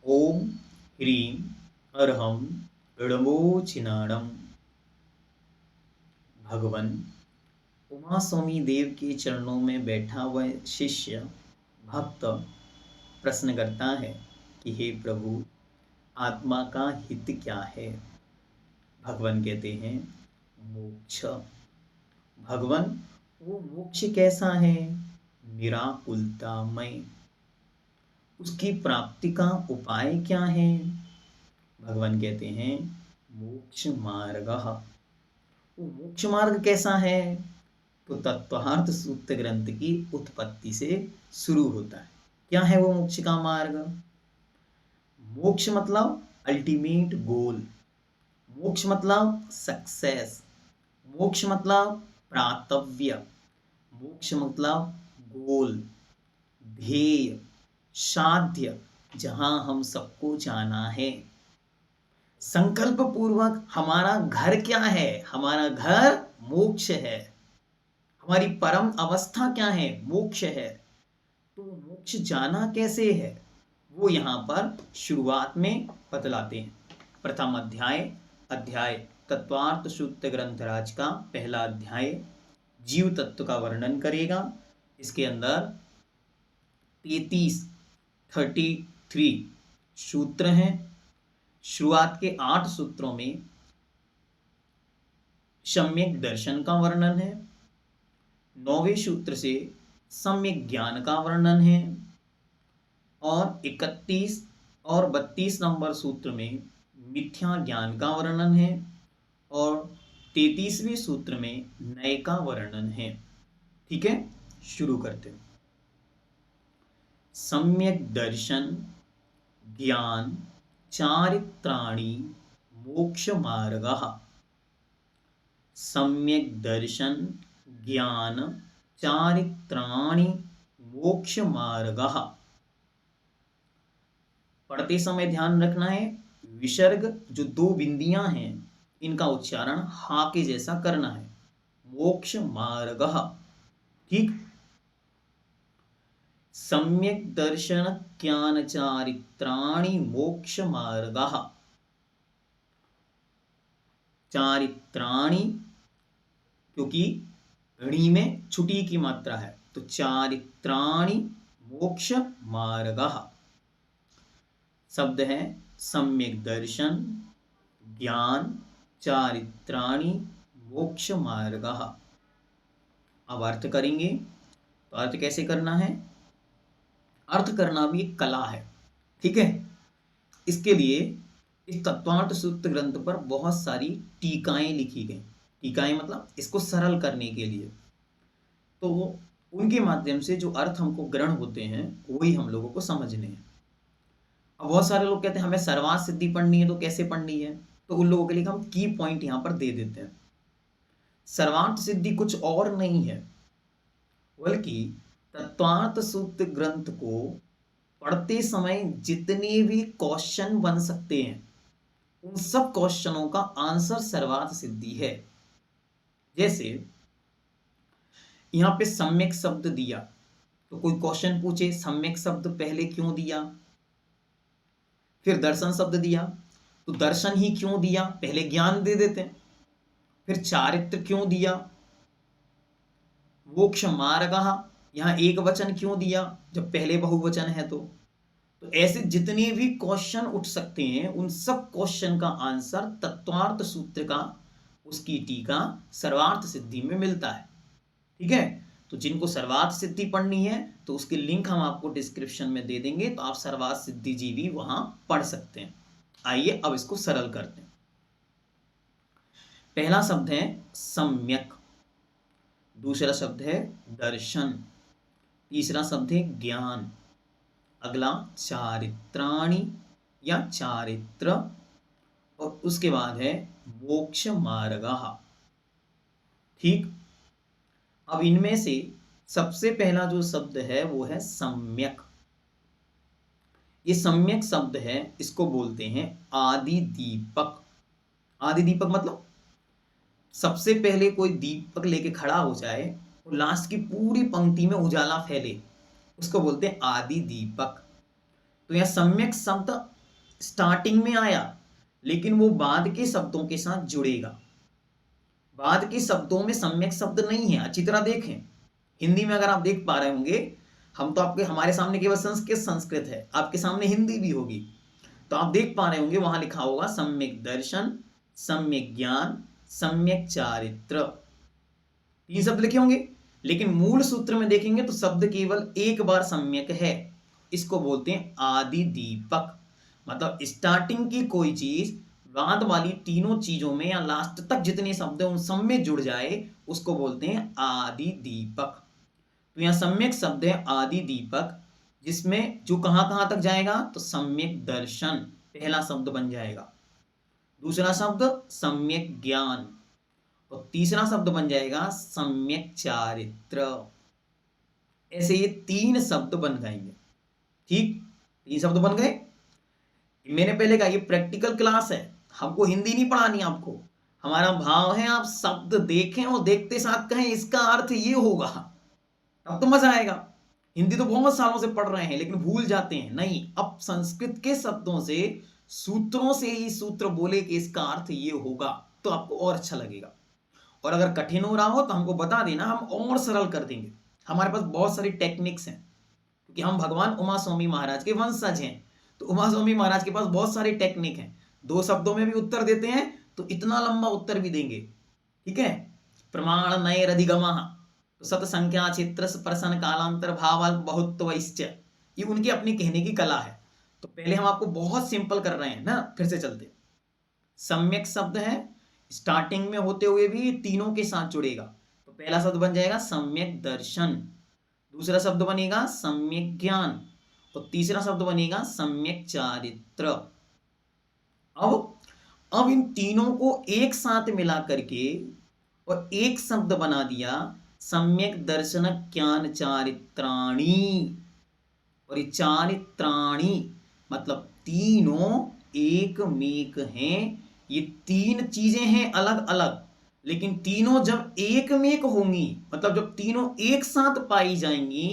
ओम ह्रीं अर्हं णमोचिनाणम। भगवान उमा स्वामी देव के चरणों में बैठा हुआ शिष्य भक्त प्रश्न करता है कि हे प्रभु, आत्मा का हित क्या है। भगवान कहते हैं मोक्ष। भगवान, वो मोक्ष कैसा है? निराकुलतामय। उसकी प्राप्ति का उपाय क्या है? भगवान कहते हैं मोक्ष मार्ग। वो मोक्ष मार्ग कैसा है? तो तत्वार्थ सूत्र ग्रंथ की उत्पत्ति से शुरू होता है। क्या है वो मोक्ष का मार्ग? मोक्ष मतलब अल्टीमेट गोल। मोक्ष मतलब सक्सेस। मोक्ष मतलब प्रातव्य। मोक्ष मतलब गोल, ध्येय, साध्य, जहां हम सबको जाना है। संकल्प पूर्वक हमारा घर क्या है? हमारा घर मोक्ष है। हमारी परम अवस्था क्या है? मोक्ष है। तो मोक्ष जाना कैसे है, वो यहां पर शुरुआत में बतलाते हैं। प्रथम अध्याय तत्वार्थ सूत्र ग्रंथराज का पहला अध्याय जीव तत्व का वर्णन करेगा। इसके अंदर 33 सूत्र हैं। शुरुआत के 8 सूत्रों में सम्यक दर्शन का वर्णन है। 9वें सूत्र से सम्यक ज्ञान का वर्णन है। और 31 और 32 नंबर सूत्र में मिथ्या ज्ञान का वर्णन है। और 33वें सूत्र में नए का वर्णन है। ठीक है, शुरू करते हैं। सम्यक दर्शन ज्ञान चारित्राणि मोक्ष मार्गः। सम्यक दर्शन ज्ञान चारित्राणि मोक्ष मार्गः। पढ़ते समय ध्यान रखना है, विसर्ग जो 2 बिंदियां हैं इनका उच्चारण हा के जैसा करना है। मोक्ष मार्गः। ठीक। सम्यक दर्शन ज्ञान चारित्राणि मोक्ष मार्गः। चारित्राणि क्योंकि ऋणी में छुटी की मात्रा है, तो चारित्राणि मोक्ष मार्गः। शब्द है सम्यक दर्शन ज्ञान चारित्राणि मोक्ष मार्गः। अब अर्थ करेंगे। तो अर्थ कैसे करना है? अर्थ करना भी एक कला है। ठीक है। इसके लिए इस तत्वार्थ सूत्र ग्रंथ पर बहुत सारी टीकाएं लिखी गई। टीकाएं मतलब इसको सरल करने के लिए। तो उनके माध्यम से जो अर्थ हमको ग्रहण होते हैं वही हम लोगों को समझने हैं। अब बहुत सारे लोग कहते हैं हमें सर्वार्थ सिद्धि पढ़नी है, तो कैसे पढ़नी है? तो उन लोगों के लिए हम की पॉइंट यहां पर दे देते हैं। सर्वार्थ सिद्धि कुछ और नहीं है, बल्कि तत्वार्थ सूत्र ग्रंथ को पढ़ते समय जितने भी क्वेश्चन बन सकते हैं उन सब क्वेश्चनों का आंसर सर्वार्थ सिद्धि है। जैसे यहां पे सम्यक शब्द दिया, तो कोई क्वेश्चन पूछे सम्यक शब्द पहले क्यों दिया? फिर दर्शन शब्द दिया, तो दर्शन ही क्यों दिया? पहले ज्ञान दे देते हैं। फिर चारित्र क्यों दिया? मोक्ष मार्गः, यहां एक वचन क्यों दिया जब पहले बहुवचन है? तो ऐसे जितने भी क्वेश्चन उठ सकते हैं उन सब क्वेश्चन का आंसर तत्वार्थ सूत्र का, उसकी टीका सर्वार्थ सिद्धि में मिलता है। ठीक है। तो जिनको सर्वार्थ सिद्धि पढ़नी है तो उसकी लिंक हम आपको डिस्क्रिप्शन में दे देंगे, तो आप सर्वार्थ सिद्धि जी भी वहां पढ़ सकते हैं। आइए अब इसको सरल करते हैं। पहला शब्द है सम्यक, दूसरा शब्द है दर्शन, तीसरा शब्द है ज्ञान, अगला चारित्राणि या चारित्र, और उसके बाद है मोक्ष मार्गः। ठीक। अब इनमें से सबसे पहला जो शब्द है वो है सम्यक। ये सम्यक शब्द है, इसको बोलते हैं आदि दीपक। आदि दीपक मतलब सबसे पहले कोई दीपक लेके खड़ा हो जाए और लास्ट की पूरी पंक्ति में उजाला फैले, उसको बोलते हैं आदि दीपक। तो यह सम्यक शब्द स्टार्टिंग में आया, लेकिन वो बाद के शब्दों के साथ जुड़ेगा। बाद के शब्दों में सम्यक शब्द नहीं है। अच्छी तरह देखें, हिंदी में अगर आप देख पा रहे होंगे, हम तो आपके हमारे सामने केवल संस्कृत है, आपके सामने हिंदी भी होगी, तो आप देख पा रहे होंगे वहां लिखा होगा सम्यक दर्शन, सम्यक ज्ञान, सम्यक चारित्र, 3 शब्द लिखे होंगे। लेकिन मूल सूत्र में देखेंगे तो शब्द केवल एक बार सम्यक है। इसको बोलते हैं आदि दीपक। मतलब स्टार्टिंग की कोई चीज बाद वाली तीनों चीजों में या लास्ट तक जितने शब्द हैं उन सब में जुड़ जाए, उसको बोलते हैं आदि दीपक। तो यहां सम्यक शब्द है आदि दीपक, जिसमें जो कहां तक जाएगा, तो सम्यक दर्शन पहला शब्द बन जाएगा, दूसरा शब्द सम्यक ज्ञान, और तीसरा शब्द बन जाएगा सम्यक चारित्र। ऐसे ये 3 शब्द बन जाएंगे। ठीक, 3 शब्द बन गए। मैंने पहले कहा ये प्रैक्टिकल क्लास है, हमको हिंदी नहीं पढ़ानी आपको। हमारा भाव है आप शब्द देखें और देखते साथ कहें इसका अर्थ ये होगा, अब तो मजा आएगा। हिंदी तो बहुत सालों से पढ़ रहे हैं लेकिन भूल जाते हैं। नहीं, अब संस्कृत के शब्दों से, सूत्रों से ही सूत्र बोले कि इसका अर्थ ये होगा, तो आपको और अच्छा लगेगा। और अगर कठिन हो रहा हो तो हमको बता देना, हम और सरल कर देंगे। हमारे पास बहुत सारी टेक्निक्स हैं, क्योंकि हम भगवान उमा स्वामी महाराज के वंशज हैं। तो उमा स्वामी महाराज के पास बहुत सारी टेक्निक हैं। 2 शब्दों में भी उत्तर देते हैं तो इतना लंबा उत्तर भी देंगे। ठीक है, प्रमाण नय रधिगमा, तो सत संख्या चित्र प्रसन कालांतर भाव बहुत्वश्च, ये उनकी अपनी कहने की कला है। तो पहले हम आपको बहुत सिंपल कर रहे हैं ना, फिर से चलते। सम्यक शब्द है, स्टार्टिंग में होते हुए भी तीनों के साथ जुड़ेगा। तो पहला शब्द बन जाएगा सम्यक दर्शन, दूसरा शब्द बनेगा सम्यक ज्ञान, और तीसरा शब्द बनेगा सम्यक चारित्र। अब इन तीनों को एक साथ मिला करके और एक शब्द बना दिया, सम्यक दर्शन ज्ञान चारित्राणि। और ये चारित्राणि मतलब तीनों एक मेक हैं। ये 3 चीजें हैं अलग अलग, लेकिन तीनों जब एक मेक होंगी, मतलब जब तीनों एक साथ पाई जाएंगी,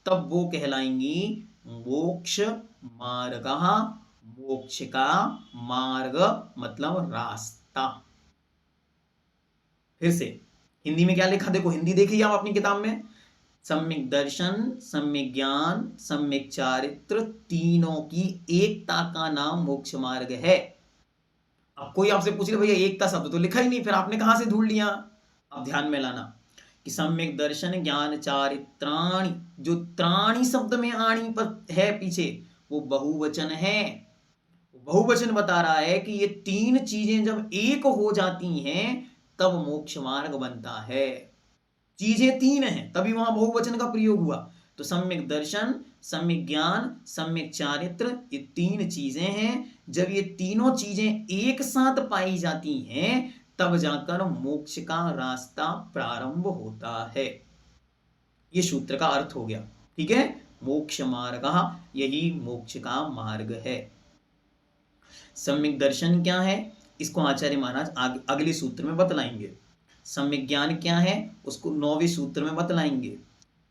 तब वो कहलाएंगी मोक्ष मार्ग। मोक्ष का मार्ग मतलब रास्ता। फिर से हिंदी में क्या लिखा देखो, हिंदी देखिए आप अपनी किताब में, सम्यक दर्शन, सम्यक ज्ञान, सम्यक चारित्र, तीनों की एकता का नाम मोक्ष मार्ग है। अब कोई आपसे पूछ ले भैया एकता शब्द तो लिखा ही नहीं, फिर आपने कहां से ढूंढ लिया? अब ध्यान में लाना कि सम्यक दर्शन ज्ञान चारित्राणि, जो त्राणि शब्द में आणी पर है पीछे, वो बहुवचन है। बहुवचन बता रहा है कि ये 3 चीजें जब एक हो जाती हैं तब मोक्ष मार्ग बनता है। चीजें 3 हैं तभी वहां बहुवचन का प्रयोग हुआ। तो सम्यक दर्शन, सम्यक ज्ञान, सम्यक चारित्र, ये 3 चीजें हैं। जब ये तीनों चीजें एक साथ पाई जाती हैं तब जाकर मोक्ष का रास्ता प्रारंभ होता है। ये सूत्र का अर्थ हो गया। ठीक है, मोक्ष मार्ग, यही मोक्ष का मार्ग है। सम्यक दर्शन क्या है, इसको आचार्य महाराज अगले सूत्र में बतलाएंगे। सम्यक ज्ञान क्या है, उसको 9वें सूत्र में बतलाएंगे।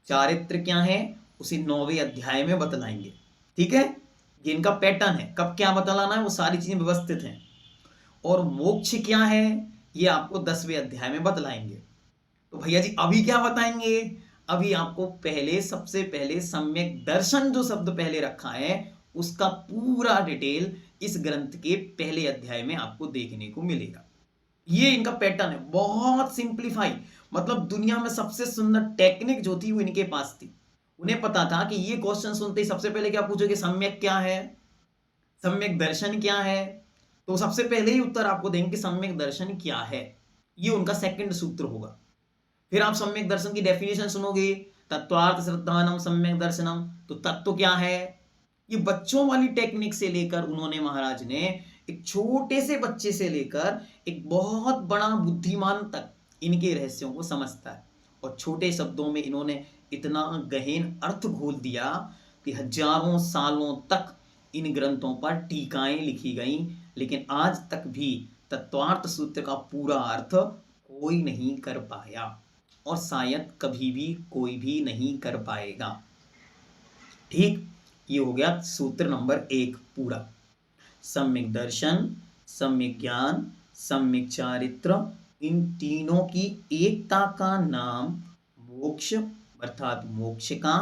चारित्र क्या है, उसे 9वें अध्याय में बतलाएंगे। ठीक है, ये इनका पैटर्न है, कब क्या बतलाना है वो सारी चीजें व्यवस्थित हैं। और मोक्ष क्या है ये आपको 10वें अध्याय में बतलाएंगे। तो भैया जी अभी क्या बताएंगे? अभी आपको पहले, सबसे पहले सम्यक दर्शन जो शब्द पहले रखा है उसका पूरा डिटेल इस ग्रंथ के पहले अध्याय में आपको देखने को मिलेगा। ये इनका पैटर्न है, बहुत सिंप्लीफाई। मतलब दुनिया में सबसे सुंदर टेक्निक जो थी वो इनके पास थी। उन्हें पता था कि ये क्वेश्चन सुनते ही सबसे पहले क्या पूछोगे, सम्यक क्या है, सम्यक दर्शन क्या है, तो सबसे पहले ही उत्तर आपको देंगे कि सम्यक दर्शन क्या है। ये उनका सेकंड सूत्र होगा। फिर आप सम्यक दर्शन की डेफिनेशन सुनोगे, तत्वार्थ श्रद्धानम सम्यक दर्शनम, तो तत्व क्या है। ये बच्चों वाली टेक्निक से लेकर उन्होंने, महाराज ने, एक छोटे से बच्चे से लेकर एक बहुत बड़ा बुद्धिमान तक इनके रहस्यों को समझता है। और छोटे शब्दों में इन्होंने इतना गहन अर्थ घोल दिया कि हजारों सालों तक इन ग्रंथों पर टीकाएं लिखी गईं, लेकिन आज तक भी तत्वार्थ सूत्र का पूरा अर्थ कोई नहीं कर पाया और शायद कभी भी कोई भी नहीं कर पाएगा। ठीक, ये हो गया सूत्र नंबर 1 पूरा। सम्यक दर्शन, सम्यक ज्ञान, सम्यक चारित्र, इन तीनों की एकता का नाम मोक्ष अर्थात मोक्ष का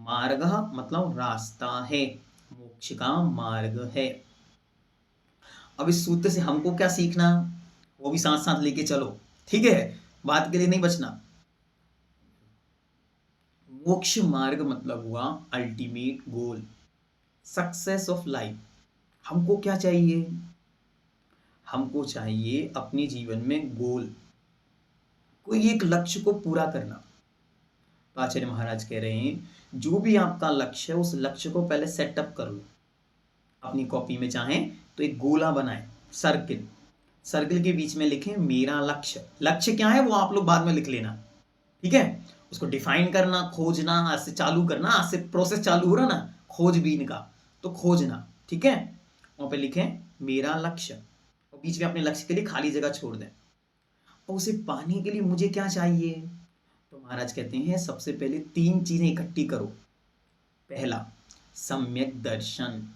मार्ग मतलब रास्ता है, मोक्ष का मार्ग है। अब इस सूत्र से हमको क्या सीखना, वो भी साथ साथ लेके चलो, ठीक है, बात के लिए नहीं बचना। मोक्ष मार्ग मतलब हुआ ultimate goal, success of life. हमको क्या चाहिए, हमको चाहिए अपने जीवन में गोल, कोई एक लक्ष्य को पूरा करना। तो आचार्य महाराज कह रहे हैं जो भी आपका लक्ष्य है उस लक्ष्य को पहले सेटअप कर लो। अपनी कॉपी में चाहें तो एक गोला बनाएं, सर्किल, सर्किल के बीच में लिखें मेरा लक्ष्य। लक्ष्य क्या है वो आप लोग बाद में लिख लेना, ठीक है। उसको डिफाइन करना, खोजना, आज से चालू करना, आज से प्रोसेस चालू हो रहा ना खोजबीन का, तो खोजना, ठीक है। वहां पे लिखें मेरा लक्ष्य और बीच में अपने लक्ष्य के लिए खाली जगह छोड़ दें। और उसे पाने के लिए मुझे क्या चाहिए, तो महाराज कहते हैं सबसे पहले 3 चीजें इकट्ठी करो। पहला सम्यक दर्शन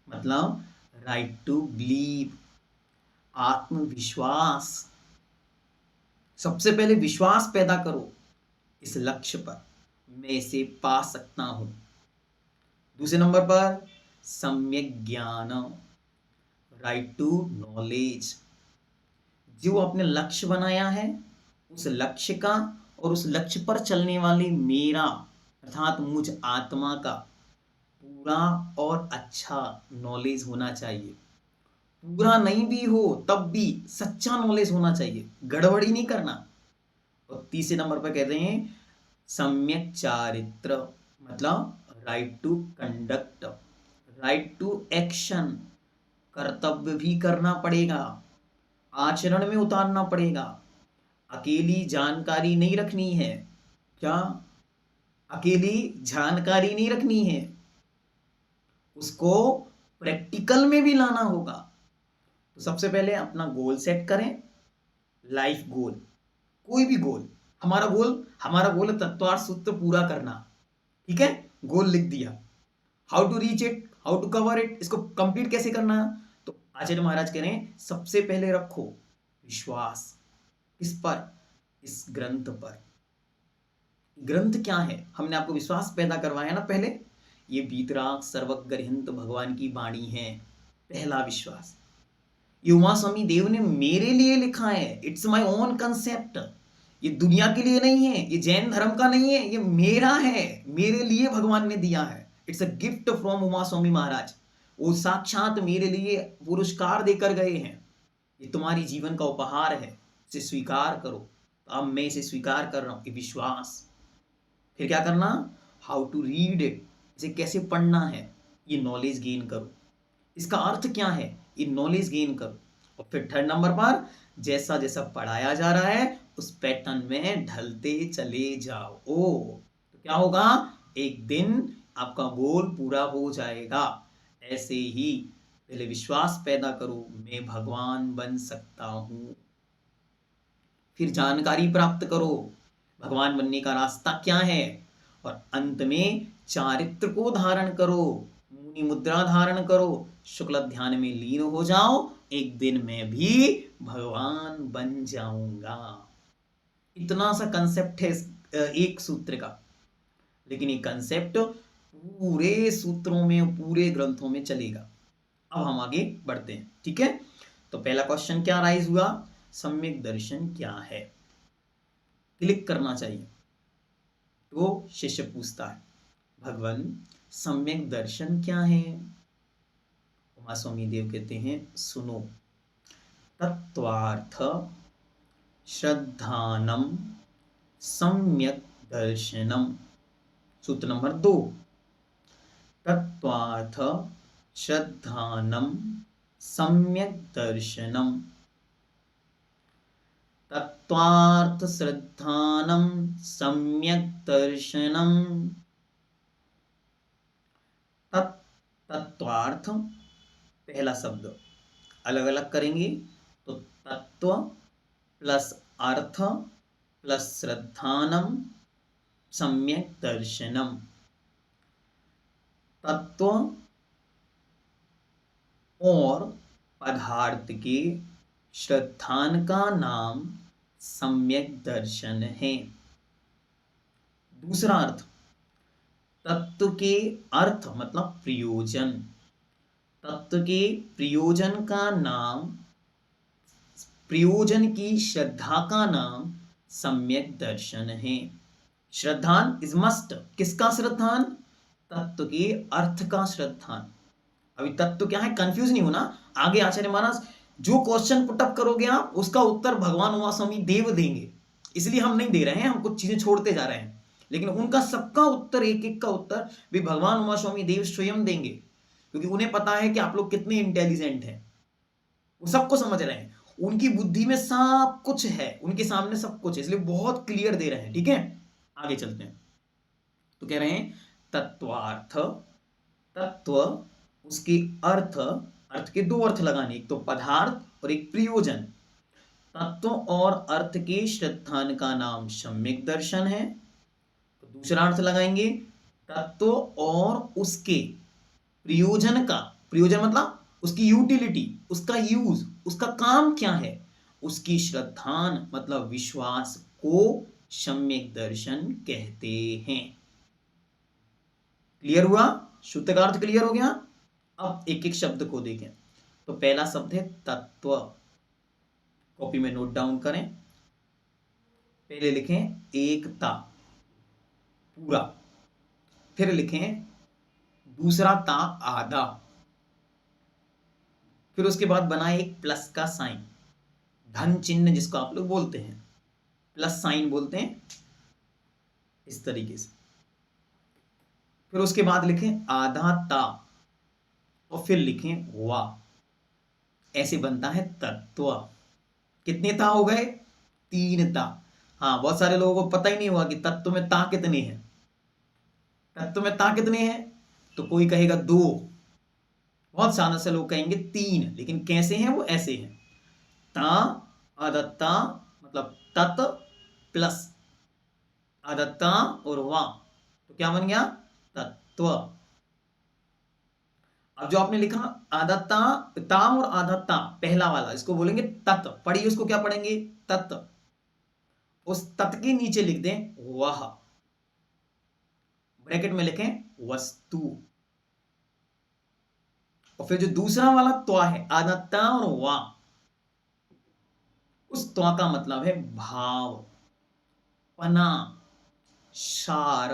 मतलब राइट टू बिलीव, आत्मविश्वास। सबसे पहले विश्वास पैदा करो इस लक्ष्य पर, मैं इसे पा सकता हूं। दूसरे नंबर पर सम्यक ज्ञान, राइट टू नॉलेज। जो आपने लक्ष्य बनाया है उस लक्ष्य का और उस लक्ष्य पर चलने वाले मेरा अर्थात मुझ आत्मा का पूरा और अच्छा नॉलेज होना चाहिए। पूरा नहीं भी हो तब भी सच्चा नॉलेज होना चाहिए, गड़बड़ी नहीं करना। और तीसरे नंबर पर कहते हैं सम्यक चारित्र मतलब right to conduct, right to action. कर्तव्य भी करना पड़ेगा, आचरण में उतारना पड़ेगा। अकेली जानकारी नहीं रखनी है, क्या अकेली जानकारी नहीं रखनी है, उसको प्रैक्टिकल में भी लाना होगा। तो सबसे पहले अपना गोल सेट करें, लाइफ गोल, कोई भी गोल। हमारा गोल है तत्वार्थ सूत्र पूरा करना, ठीक है। गोल लिख दिया, how to reach it, how to cover it, इसको कंप्लीट कैसे करना। तो आचार्य महाराज कह रहे हैं सबसे पहले रखो विश्वास, किस पर, इस ग्रंथ पर। ग्रंथ क्या है, हमने आपको विश्वास पैदा करवाया ना पहले, ये बीतराग सर्वगर्हिंत भगवान की वाणी है। पहला विश्वास, ये उमा स्वामी देव ने मेरे लिए लिखा है, इट्स माय ओन कंसेप्ट। ये दुनिया के लिए नहीं है, ये जैन धर्म का नहीं है, ये मेरा है, मेरे लिए भगवान ने दिया है। It's a gift from Uma Swami Maharaj, वो साक्षात मेरे लिए पुरस्कार देकर गए हैं। ये तुम्हारी जीवन का उपहार है, इसे स्वीकार करो। तो अब मैं इसे स्वीकार कर रहा हूं, ये विश्वास। फिर क्या करना, हाउ टू रीड इट, इसे कैसे पढ़ना है, ये नॉलेज गेन करो। इसका अर्थ क्या है, ये नॉलेज गेन करो। और फिर थर्ड नंबर पर जैसा जैसा पढ़ाया जा रहा है उस पैटर्न में ढलते चले जाओ। तो क्या होगा, एक दिन आपका गोल पूरा हो जाएगा। ऐसे ही पहले विश्वास पैदा करो, मैं भगवान बन सकता हूं। फिर जानकारी प्राप्त करो भगवान बनने का रास्ता क्या है, और अंत में चारित्र को धारण करो, मुनि मुद्रा धारण करो, शुक्ल ध्यान में लीन हो जाओ। एक दिन मैं भी भगवान बन जाऊंगा। इतना सा कंसेप्ट है एक सूत्र का, लेकिन ये कंसेप्ट पूरे सूत्रों में, पूरे ग्रंथों में चलेगा। अब हम आगे बढ़ते हैं, ठीक है। तो पहला क्वेश्चन क्या राइज हुआ, सम्यक दर्शन क्या है, क्लिक करना चाहिए। तो शिष्य पूछता है भगवान सम्यक दर्शन क्या है। उमा स्वामी देव कहते हैं सुनो, तत्वार्थ श्रद्धानम सम्यक दर्शनम। सूत्र नंबर 2, तत्वार्थ श्रद्धानम सम्यक दर्शनम। तत्वार्थ श्रद्धानम सम्यक दर्शनम। तत्वार्थ पहला शब्द अलग अलग करेंगे, तो तत्व प्लस अर्थ प्लस श्रद्धानम सम्यक दर्शनम। तत्व और पदार्थ के श्रद्धान का नाम सम्यक दर्शन है। दूसरा अर्थ, तत्व के अर्थ मतलब प्रयोजन, तत्व के प्रयोजन का नाम, प्रयोजन की श्रद्धा का नाम सम्यक दर्शन है। श्रद्धान इज मस्ट, किसका श्रद्धान? तत्व के अर्थ का श्रद्धान। अभी तत्व क्या है, कंफ्यूज नहीं होना। आगे आचार्य महाराज जो क्वेश्चन पुटअप करोगे आप, उसका उत्तर भगवान उमा स्वामी देव देंगे, इसलिए हम नहीं दे रहे हैं, हम कुछ चीजें छोड़ते जा रहे हैं, लेकिन उनका सबका उत्तर, एक एक का उत्तर भी भगवान उमा स्वामी देव स्वयं देंगे, क्योंकि उन्हें पता है कि आप लोग कितने इंटेलिजेंट हैं, वो सबको समझ रहे हैं, उनकी बुद्धि में सब कुछ है, उनके सामने सब कुछ है, इसलिए बहुत क्लियर दे रहे हैं। ठीक है, आगे चलते हैं। तो कह रहे हैं तत्वार्थ, तत्व, उसके अर्थ, अर्थ के दो अर्थ लगाने, एक तो पदार्थ और एक प्रयोजन। तत्व और अर्थ के श्रद्धान का नाम सम्यक दर्शन है। तो दूसरा अर्थ लगाएंगे, तत्व और उसके प्रयोजन का, प्रयोजन मतलब उसकी यूटिलिटी, उसका यूज, उसका काम क्या है, उसकी श्रद्धान मतलब विश्वास को सम्यक दर्शन कहते हैं। क्लियर हुआ? शुद्ध का अर्थ क्लियर हो गया। अब एक एक शब्द को देखें। तो पहला शब्द है तत्व, कॉपी में नोट डाउन करें। पहले लिखें एकता, पूरा, फिर लिखें दूसरा ता आधा, फिर उसके बाद बनाए एक प्लस का साइन, धन चिन्ह जिसको आप लोग बोलते हैं, प्लस साइन बोलते हैं, इस तरीके से। फिर उसके बाद लिखें आधा ता और फिर लिखें वा, ऐसे बनता है तत्व। कितने ता हो गए? 3 ता। हाँ, बहुत सारे लोगों को पता ही नहीं हुआ कि तत्व में ता कितने हैं। तत्व में ता कितने हैं? तो कोई कहेगा 2, बहुत सारे से लोग कहेंगे 3, लेकिन कैसे हैं वो? ऐसे हैं, ता आदत्ता मतलब तत् प्लस आदत्ता और वा, तो क्या बन गया? तत्व। अब जो आपने लिखा आदत्ता, ताम और आदत्ता, पहला वाला, इसको बोलेंगे तत्व। पढ़िए उसको, क्या पढ़ेंगे? तत्व। उस तत्व के नीचे लिख दें वह, ब्रैकेट में लिखें वस्तु। और फिर जो दूसरा वाला त्वा है, आदत्ता और वा, उस त्वा का मतलब है भाव, पना, सार,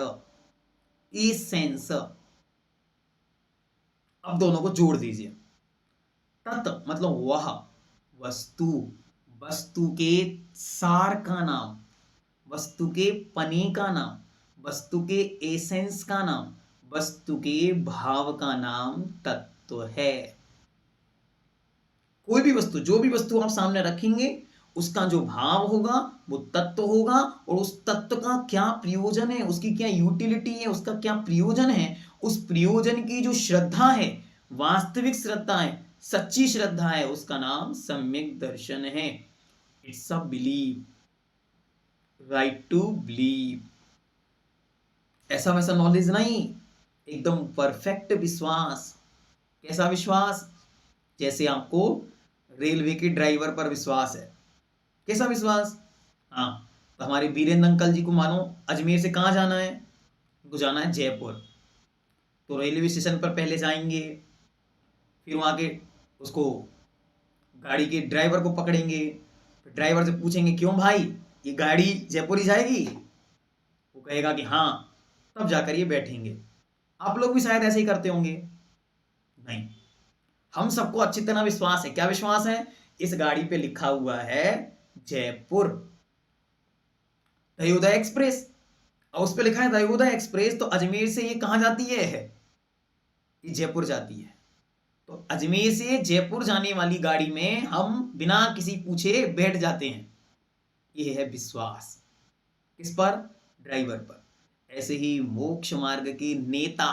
एसेंस। अब दोनों को जोड़ दीजिए। तत् मतलब वह वस्तु, वस्तु के सार का नाम, वस्तु के पने का नाम, वस्तु के एसेंस का नाम, वस्तु के भाव का नाम तत्व है। कोई भी वस्तु, जो भी वस्तु आप सामने रखेंगे, उसका जो भाव होगा वो तत्व होगा, और उस तत्व का क्या प्रयोजन है, उसकी क्या यूटिलिटी है, उसका क्या प्रयोजन है, उस प्रयोजन की जो श्रद्धा है, वास्तविक श्रद्धा है, सच्ची श्रद्धा है, उसका नाम सम्यक दर्शन है। It's a believe, right to believe. ऐसा वैसा नॉलेज नहीं, एकदम परफेक्ट विश्वास। कैसा विश्वास? जैसे आपको रेलवे के ड्राइवर पर विश्वास है। कैसा विश्वास? हाँ, तो हमारे वीरेंद्र अंकल जी को मानो अजमेर से कहाँ जाना है? उनको जाना है जयपुर। तो रेलवे स्टेशन पर पहले जाएंगे, फिर वहाँ के उसको गाड़ी के ड्राइवर को पकड़ेंगे, फिर ड्राइवर से पूछेंगे क्यों भाई, ये गाड़ी जयपुर ही जाएगी? वो कहेगा कि हाँ, तब जाकर ये बैठेंगे। आप लोग भी शायद ऐसे ही करते होंगे। नहीं, हम सबको अच्छी तरह विश्वास है। क्या विश्वास है? इस गाड़ी पे लिखा हुआ है जयपुर, दयोदय एक्सप्रेस, और उस पे लिखा है दयोदय एक्सप्रेस, तो अजमेर से ये कहां जाती है? ये जयपुर जाती है। तो अजमेर से जयपुर जाने वाली गाड़ी में हम बिना किसी पूछे बैठ जाते हैं। ये है विश्वास। किस पर? ड्राइवर पर। ऐसे ही मोक्ष मार्ग के नेता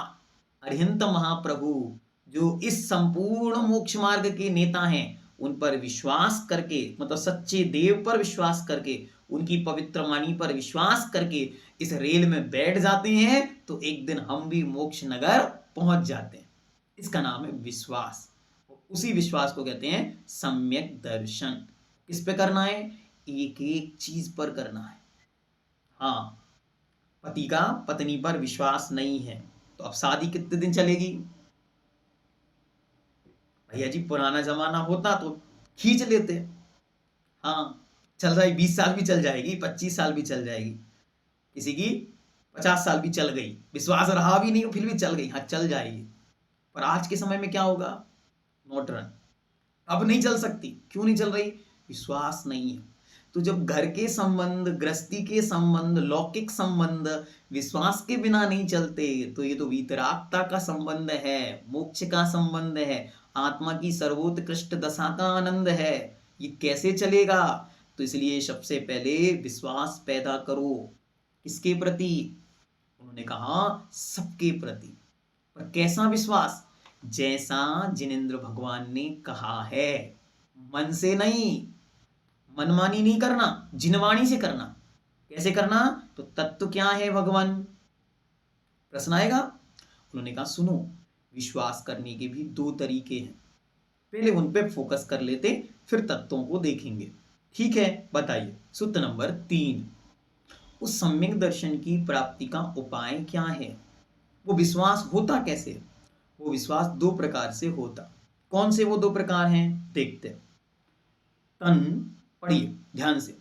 अरिहंत महाप्रभु, जो इस संपूर्ण मोक्ष मार्ग के नेता हैं, उन पर विश्वास करके, मतलब सच्चे देव पर विश्वास करके, उनकी पवित्र वाणी पर विश्वास करके इस रेल में बैठ जाते हैं, तो एक दिन हम भी मोक्ष नगर पहुंच जाते हैं। इसका नाम है विश्वास। उसी विश्वास को कहते हैं सम्यक दर्शन। किस पे करना है? एक एक चीज पर करना है। हाँ, पति का पत्नी पर विश्वास नहीं है तो अब शादी कितने दिन चलेगी? भैया जी पुराना जमाना होता तो खींच लेते। हाँ, चल रहा है, 20 साल भी चल जाएगी, 25 साल भी चल जाएगी, किसी की 50 साल भी चल गई, विश्वास रहा भी नहीं फिर भी चल गई, हाँ चल जाएगी। पर आज के समय में क्या होगा? Note run. अब नहीं चल सकती। क्यों नहीं चल रही? विश्वास नहीं है। तो जब घर के संबंध, गृहस्थी के संबंध, लौकिक संबंध विश्वास के बिना नहीं चलते तो ये तो वीतरागता का संबंध है, मोक्ष का संबंध है, आत्मा की सर्वोत्कृष्ट दशा का आनंद है। ये कैसे चलेगा? तो इसलिए सबसे पहले विश्वास पैदा करो। किसके प्रति? उन्होंने कहा सबके प्रति। पर कैसा विश्वास? जैसा जिनेंद्र भगवान ने कहा है, मन से नहीं, मनमानी नहीं करना, जिनवाणी से करना। कैसे करना? तो तत्व क्या है भगवान? प्रश्न आएगा। उन्होंने कहा सुनो, विश्वास करने के भी 2 तरीके हैं, पहले उन पे फोकस कर लेते, फिर तत्वों को देखेंगे। ठीक है, बताइए। सूत्र नंबर 3, उस सम्यक दर्शन की प्राप्ति का उपाय क्या है? वो विश्वास होता कैसे? वो विश्वास 2 प्रकार से होता। कौन से वो 2 प्रकार हैं? देखते हैं। तन, पढ़िए ध्यान से,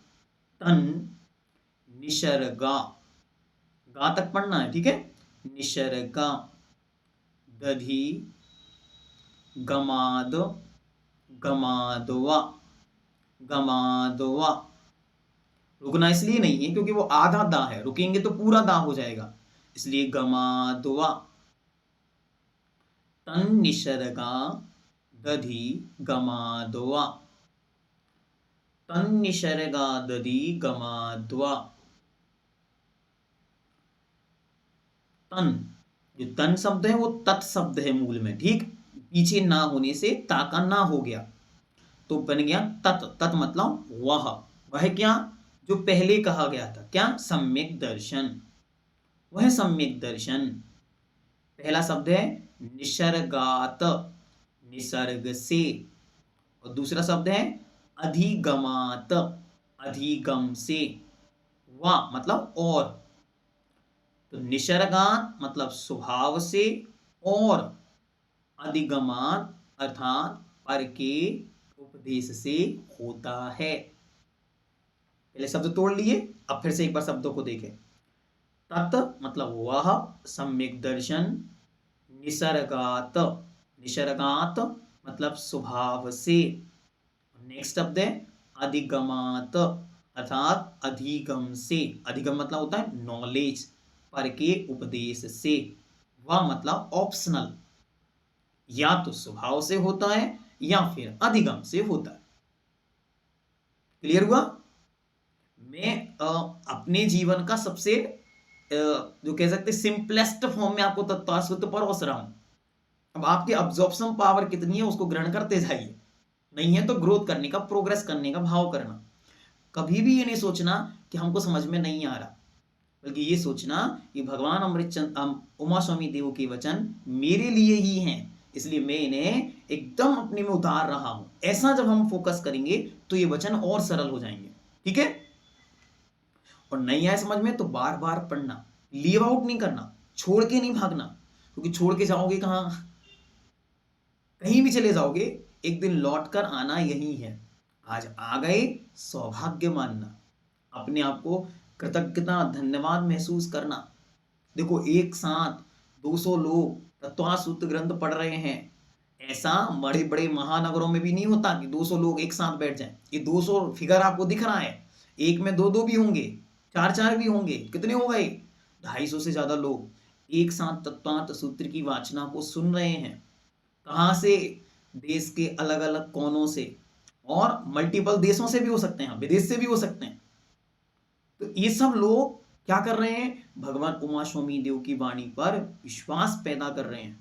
तन निसर्गा, गा तक पढ़ना है, ठीक है। निसर्गा दधि गमाद, गमादवा, गमादवा। रुकना इसलिए नहीं है क्योंकि वो आधा दा है, रुकेंगे तो पूरा दा हो जाएगा, इसलिए गमादवा। तन निसर्गा दधि गमादवा, तन निसर्गा दधि गमाद्वा। तन, जो तन शब्द है वो तत् शब्द है मूल में, ठीक। पीछे ना होने से ता का ना हो गया तो बन गया तत्। तत् मतलब वह क्या? जो पहले कहा गया था, क्या? सम्यक दर्शन। वह सम्यक दर्शन। पहला शब्द है निसर्गात, निसर्ग से, और दूसरा शब्द है अधिगमात, अधिगम से। वा मतलब और। तो निसर्गात मतलब स्वभाव से, और अधिगमात अर्थात पर के उपदेश से होता है। पहले शब्द तोड़ लिए, अब फिर से एक बार शब्दों को देखें। तत् मतलब वह सम्यक दर्शन, निसर्गात, निसर्गात मतलब स्वभाव से। नेक्स्ट शब्द है अधिगमात अर्थात अधिगम से। अधिगम मतलब होता है नॉलेज, पर के उपदेश से। वह मतलब ऑप्शनल, या तो स्वभाव से होता है या फिर अधिगम से होता है। क्लियर हुआ? मैं अपने जीवन का सबसे जो कह सकते सिंपलेस्ट फॉर्म में आपको तत्वसूत्र परोस रहा हूं। अब आपकी अब्जॉर्प्शन पावर कितनी है उसको ग्रहण करते जाइए, नहीं है तो ग्रोथ करने का, प्रोग्रेस करने का भाव करना। कभी भी ये नहीं सोचना कि हमको समझ में नहीं आ रहा, बल्कि ये सोचना कि भगवान अमृतचंद उमा स्वामी देव के वचन मेरे लिए ही हैं, इसलिए मैं इन्हें एकदम अपने में उतार रहा हूं। ऐसा जब हम फोकस करेंगे तो ये वचन और सरल हो जाएंगे। ठीक है? और नहीं आए समझ में तो बार बार पढ़ना, लीव आउट नहीं करना, छोड़ के नहीं भागना, क्योंकि छोड़ के जाओगे कहां? कहीं भी चले जाओगे, एक दिन लौट कर आना यही है। आज आ गए, सौभाग्य मानना, अपने आप को कृतज्ञता, धन्यवाद महसूस करना। देखो एक साथ 200 लोग तत्वसूत्र ग्रंथ पढ़ रहे हैं, ऐसा बड़े बड़े महानगरों में भी नहीं होता कि 200 लोग एक साथ बैठ जाएं। ये 200 फिगर आपको दिख रहा है, एक में 2-2 भी होंगे, 4-4 भी होंगे, कितने हो गए? 250 से ज्यादा लोग एक साथ तत्वसूत्र की वाचना को सुन रहे हैं। कहां से? देश के अलग अलग कोनों से, और मल्टीपल देशों से भी हो सकते हैं, विदेश से भी हो सकते हैं। तो ये सब लोग क्या कर रहे हैं? भगवान उमा स्वामी देव की वाणी पर विश्वास पैदा कर रहे हैं।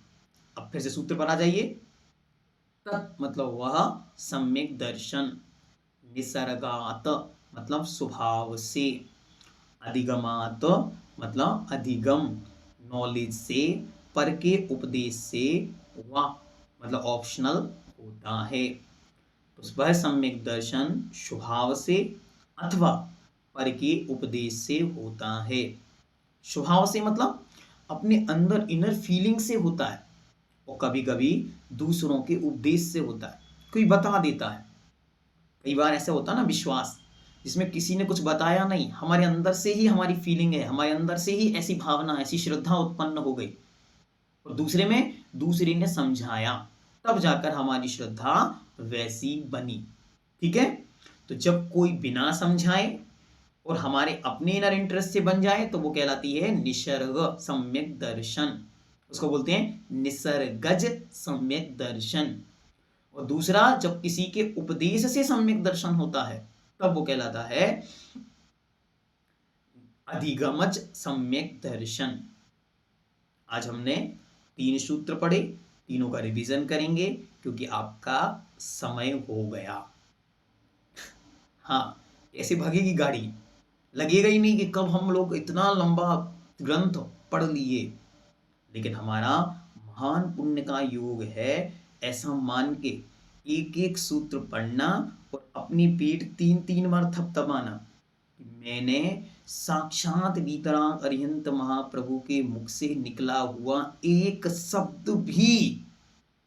अब फिर से सूत्र पर आ जाइए। तत् मतलब वह सम्यक दर्शन, निसर्गात मतलब स्वभाव से, अधिगमात मतलब अधिगम नॉलेज से, पर के उपदेश से, वह मतलब ऑप्शनल होता है। तो वह सम्यक दर्शन स्वभाव से अथवा पर के उपदेश से होता है। स्वभाव से मतलब अपने अंदर इनर फीलिंग से होता है, और कभी कभी दूसरों के उपदेश से होता है, कोई बता देता है। कई बार ऐसा होता है ना, विश्वास जिसमें किसी ने कुछ बताया नहीं, हमारे अंदर से ही हमारी फीलिंग है, हमारे अंदर से ही ऐसी भावना, ऐसी श्रद्धा उत्पन्न हो गई, और दूसरे में दूसरे ने समझाया, तब जाकर हमारी श्रद्धा वैसी बनी। ठीक है। तो जब कोई बिना समझाए और हमारे अपने इनर इंटरेस्ट से बन जाए तो वो कहलाती है निसर्ग सम्यक दर्शन, उसको बोलते हैं निसर्गज सम्यक दर्शन। और दूसरा, जब किसी के उपदेश से सम्यक दर्शन होता है तब वो कहलाता है अधिगमज सम्यक दर्शन। आज हमने 3 सूत्र पढ़े, तीनों का रिवीजन करेंगे क्योंकि आपका समय हो गया। हाँ, ऐसे भागेगी गाड़ी, लगेगा ही नहीं कि कब हम लोग इतना लंबा ग्रंथ पढ़ लिए, लेकिन हमारा महान पुण्य का योग है ऐसा मान के एक एक सूत्र पढ़ना और अपनी पीठ 3-3 बार थपथपाना कि मैंने साक्षात वीतराग अरिहंत महाप्रभु के मुख से निकला हुआ एक शब्द भी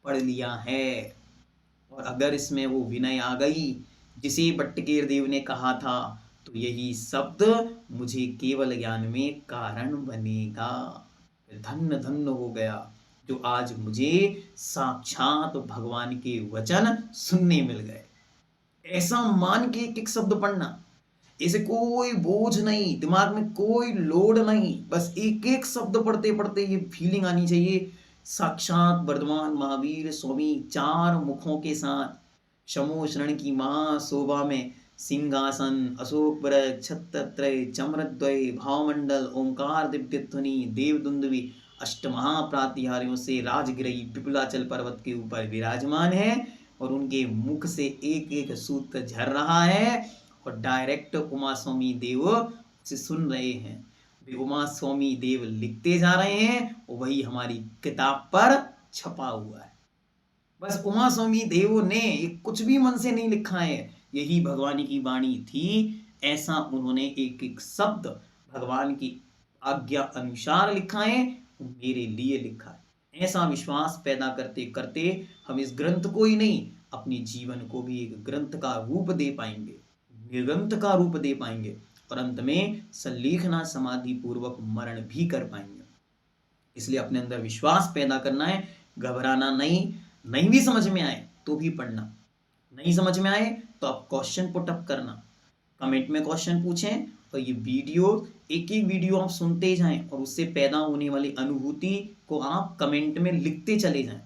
पढ़ लिया है। और अगर इसमें वो विनय आ गई जिसे बट्टकेर देव ने कहा था, तो यही शब्द मुझे केवल ज्ञान में कारण बनेगा। धन्य धन्य हो गया जो आज मुझे साक्षात भगवान के वचन सुनने मिल गए। ऐसा मान के एक एक शब्द पढ़ना, इसे कोई बोझ नहीं, दिमाग में कोई लोड नहीं, बस एक एक शब्द पढ़ते पढ़ते ये फीलिंग आनी चाहिए साक्षात वर्धमान महावीर स्वामी 4 मुखों के साथ शमो शरण की महाशोभा में सिंहासन अशोक वृक्ष छत्रत्रय चम्रद्वय भावमंडल ओंकार दिव्य ध्वनि देवदुंदुभी अष्टमहाप्रातिहार्यों से राजगिरी विपुलाचल पर्वत के ऊपर विराजमान है, और उनके मुख से एक एक सूत्र झर रहा है, और डायरेक्ट उमा स्वामी देव उसे सुन रहे हैं। वे उमा स्वामी देव लिखते जा रहे हैं और वही हमारी किताब पर छपा हुआ है। बस उमा स्वामी देव ने कुछ भी मन से नहीं लिखा है, यही भगवान की वाणी थी, ऐसा उन्होंने एक एक शब्द भगवान की आज्ञा अनुसार लिखा है, मेरे लिए लिखा है। ऐसा विश्वास पैदा करते करते हम इस ग्रंथ को ही नहीं, अपने जीवन को भी एक ग्रंथ का रूप दे पाएंगे, निर्ग्रंथ का रूप दे पाएंगे, और अंत में सल्लेखना समाधि पूर्वक मरण भी कर पाएंगे। इसलिए अपने अंदर विश्वास पैदा करना है, घबराना नहीं। नहीं भी समझ में आए तो भी पढ़ना, नहीं समझ में आए तो आप क्वेश्चन पुट अप करना, कमेंट में क्वेश्चन पूछें, और ये वीडियो एक एक वीडियो आप सुनते जाएं और उससे पैदा होने वाली अनुभूति को आप कमेंट में लिखते चले जाएं।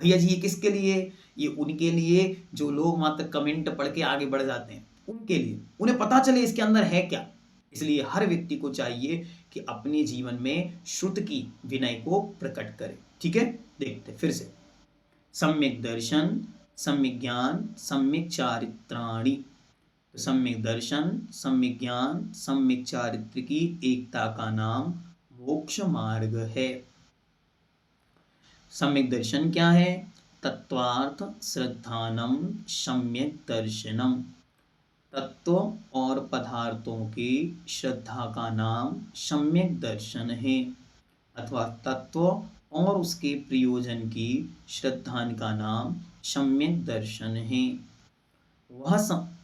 भैया जी ये किसके लिए? ये उनके लिए जो लोग मात्र कमेंट पढ़ के आगे बढ़ जाते हैं, उनके लिए, उन्हें पता चले इसके अंदर है क्या। इसलिए हर व्यक्ति को चाहिए कि अपने जीवन में श्रुत की विनय को प्रकट करे। ठीक है, देखते फिर से। सम्यक दर्शन, सम्यक ज्ञान, सम्यक चारित्राणि। तो सम्यक दर्शन, सम्यक ज्ञान, सम्यक चारित्र की एकता का नाम मोक्ष मार्ग है। सम्यक दर्शन क्या है? तत्वार्थ श्रद्धानम सम्यक दर्शनम। तत्व और पदार्थों की श्रद्धा का नाम सम्यक दर्शन है, अथवा तत्व और उसके प्रयोजन की श्रद्धा का नाम सम्यक दर्शन है। वह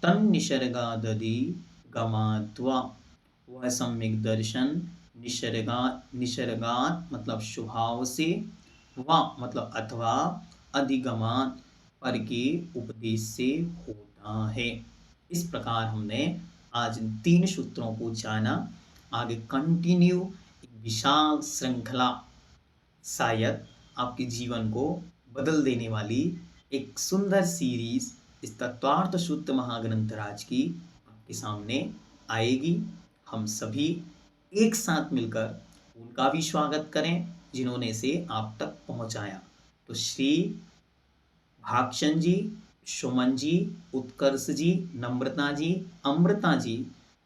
तन निसर्गादि गमात्वा, वह सम्यक दर्शन निसर्गात मतलब स्वभाव से, व मतलब अथवा अधिगमात पर के उपदेश से होता है। इस प्रकार हमने आज 3 सूत्रों को जाना। आगे कंटिन्यू एक विशाल श्रृंखला, शायद आपके जीवन को बदल देने वाली एक सुंदर सीरीज इस तत्वार्थ शुद्ध महाग्रंथ राज की आपके सामने आएगी। हम सभी एक साथ मिलकर उनका भी स्वागत करें जिन्होंने इसे आप तक पहुंचाया। तो श्री भाक्षण जी, सुमन जी, उत्कर्ष जी, नम्रता जी, अमृता जी,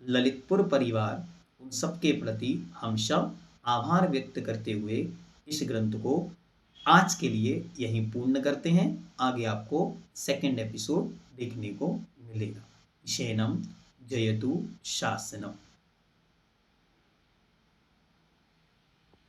ललितपुर परिवार, उन सबके प्रति हम सब आभार व्यक्त करते हुए इस ग्रंथ को आज के लिए यहीं पूर्ण करते हैं। आगे आपको सेकंड एपिसोड देखने को मिलेगा। शयनम जयतु शासनम।